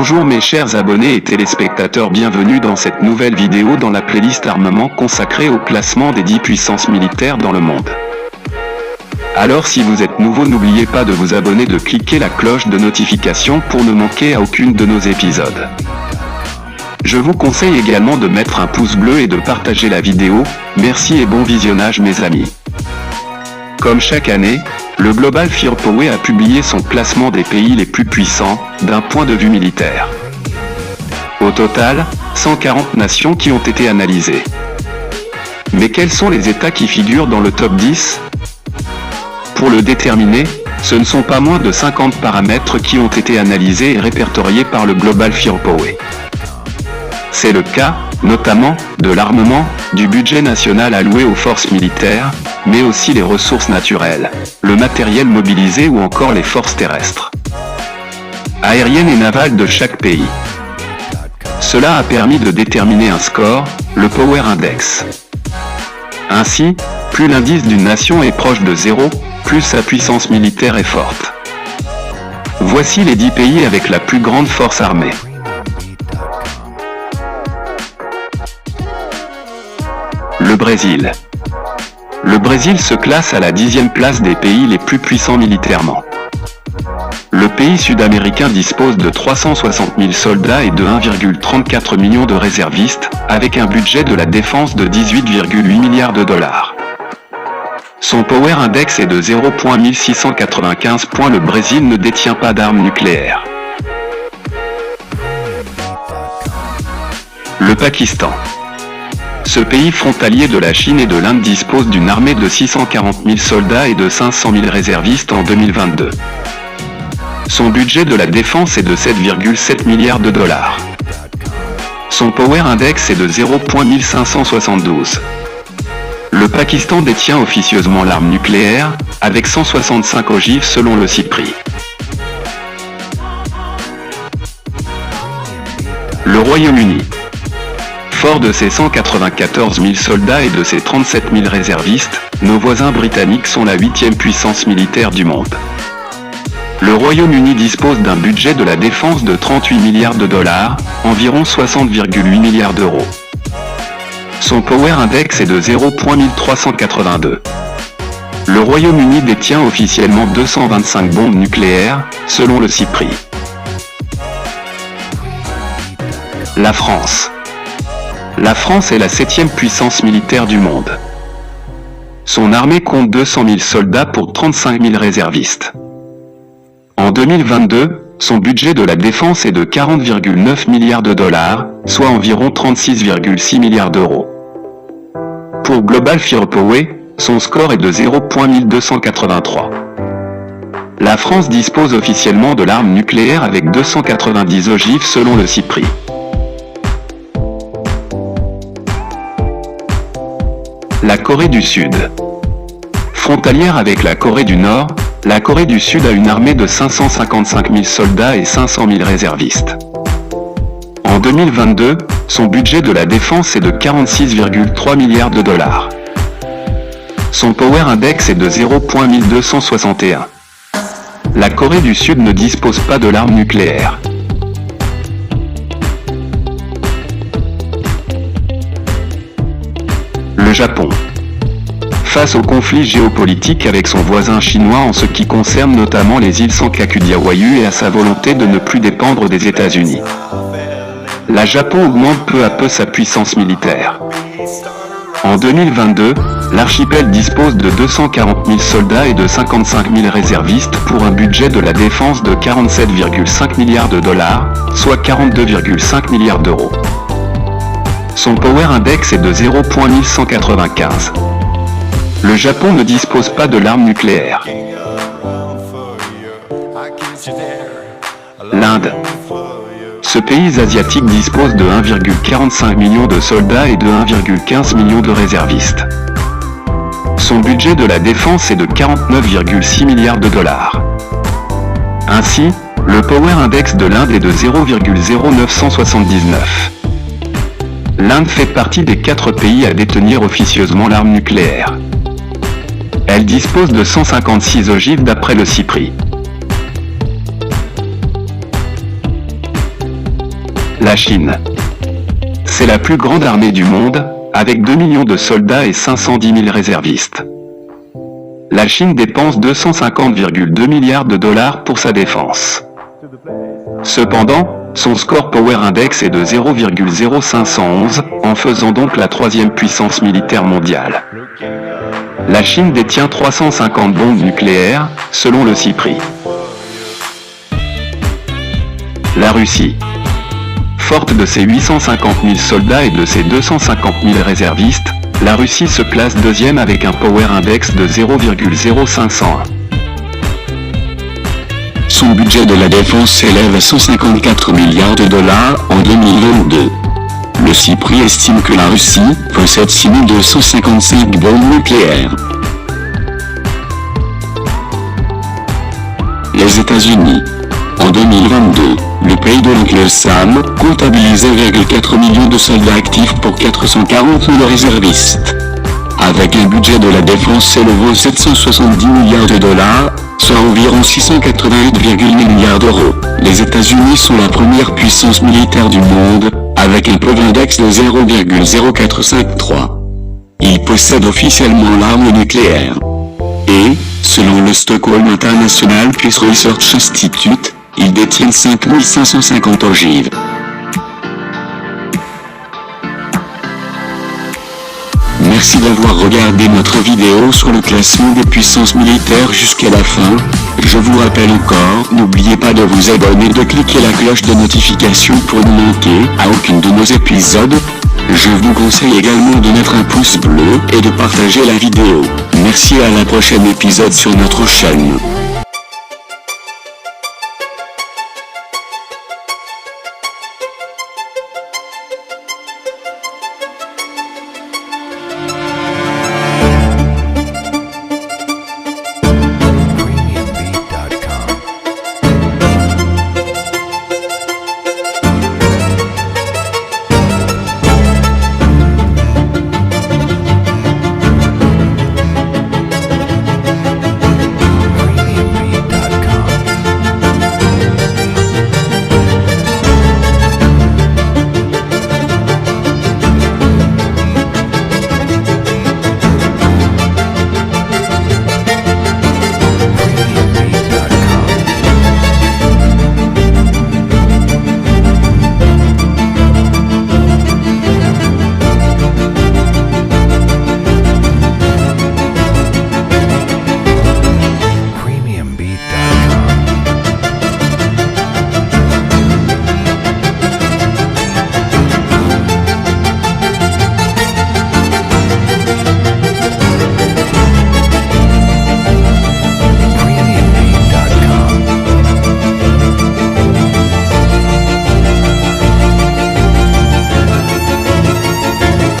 Bonjour mes chers abonnés et téléspectateurs, bienvenue dans cette nouvelle vidéo dans la playlist armement consacrée au classement des 10 puissances militaires dans le monde. Alors si vous êtes nouveau, n'oubliez pas de vous abonner, de cliquer la cloche de notification pour ne manquer à aucune de nos épisodes. Je vous conseille également de mettre un pouce bleu et de partager la vidéo. Merci et bon visionnage mes amis. Comme chaque année, le Global Firepower a publié son classement des pays les plus puissants, d'un point de vue militaire. Au total, 140 nations qui ont été analysées. Mais quels sont les États qui figurent dans le top 10 ? Pour le déterminer, ce ne sont pas moins de 50 paramètres qui ont été analysés et répertoriés par le Global Firepower. C'est le cas, notamment, de l'armement, du budget national alloué aux forces militaires, mais aussi les ressources naturelles, le matériel mobilisé ou encore les forces terrestres, aériennes et navales de chaque pays. Cela a permis de déterminer un score, le Power Index. Ainsi, plus l'indice d'une nation est proche de 0, plus sa puissance militaire est forte. Voici les 10 pays avec la plus grande force armée. Le Brésil. Le Brésil se classe à la 10e place des pays les plus puissants militairement. Le pays sud-américain dispose de 360 000 soldats et de 1,34 million de réservistes, avec un budget de la défense de 18,8 milliards de dollars. Son Power Index est de 0,1695 points. Le Brésil ne détient pas d'armes nucléaires. Le Pakistan. Ce pays frontalier de la Chine et de l'Inde dispose d'une armée de 640 000 soldats et de 500 000 réservistes en 2022. Son budget de la défense est de 7,7 milliards de dollars. Son Power Index est de 0,1572. Le Pakistan détient officieusement l'arme nucléaire, avec 165 ogives selon le CIPRI. Le Royaume-Uni. Fort de ses 194 000 soldats et de ses 37 000 réservistes, nos voisins britanniques sont la 8e puissance militaire du monde. Le Royaume-Uni dispose d'un budget de la défense de 38 milliards de dollars, environ 60,8 milliards d'euros. Son Power Index est de 0,1382. Le Royaume-Uni détient officiellement 225 bombes nucléaires, selon le CIPRI. La France. La France est la 7e puissance militaire du monde. Son armée compte 200 000 soldats pour 35 000 réservistes. En 2022, son budget de la défense est de 40,9 milliards de dollars, soit environ 36,6 milliards d'euros. Pour Global Firepower, son score est de 0,1283. La France dispose officiellement de l'arme nucléaire avec 290 ogives selon le CIPRI. La Corée du Sud. Frontalière avec la Corée du Nord, la Corée du Sud a une armée de 555 000 soldats et 500 000 réservistes. En 2022, son budget de la défense est de 46,3 milliards de dollars. Son Power Index est de 0,1261. La Corée du Sud ne dispose pas de l'arme nucléaire. Le Japon. Face au conflit géopolitique avec son voisin chinois en ce qui concerne notamment les îles Senkaku-Diaoyu et à sa volonté de ne plus dépendre des États-Unis, le Japon augmente peu à peu sa puissance militaire. En 2022, L'archipel dispose de 240 000 soldats et de 55 000 réservistes pour un budget de la défense de 47,5 milliards de dollars, soit 42,5 milliards d'euros. Son Power Index est de 0.1195. Le Japon ne dispose pas de l'arme nucléaire. L'Inde. Ce pays asiatique dispose de 1,45 million de soldats et de 1,15 million de réservistes. Son budget de la défense est de 49,6 milliards de dollars. Ainsi, le Power Index de l'Inde est de 0,0979. L'Inde fait partie des 4 pays à détenir officieusement l'arme nucléaire. Elle dispose de 156 ogives d'après le CIPRI. La Chine. C'est la plus grande armée du monde, avec 2 millions de soldats et 510 000 réservistes. La Chine dépense 250,2 milliards de dollars pour sa défense. Cependant, son score Power Index est de 0,0511, en faisant donc la 3e puissance militaire mondiale. La Chine détient 350 bombes nucléaires, selon le CIPRI. La Russie. Forte de ses 850 000 soldats et de ses 250 000 réservistes, la Russie se place 2e avec un Power Index de 0,0501. Son budget de la défense s'élève à 154 milliards de dollars en 2022. Le CIPRI estime que la Russie possède 6255 bombes nucléaires. Les États-Unis. En 2022, le pays de l'oncle Sam comptabilise 1,4 million de soldats actifs pour 440 000 réservistes. Avec un budget de la défense s'élevant à 770 milliards de dollars, soit environ 688,1 milliards d'euros. Les États-Unis sont la première puissance militaire du monde, avec un Power Index de 0,0453. Ils possèdent officiellement l'arme nucléaire. Et, selon le Stockholm International Peace Research Institute, ils détiennent 5550 ogives. Merci d'avoir regardé notre vidéo sur le classement des puissances militaires jusqu'à la fin. Je vous rappelle encore, n'oubliez pas de vous abonner et de cliquer la cloche de notification pour ne manquer à aucun de nos épisodes. Je vous conseille également de mettre un pouce bleu et de partager la vidéo. Merci, à la prochaine épisode sur notre chaîne.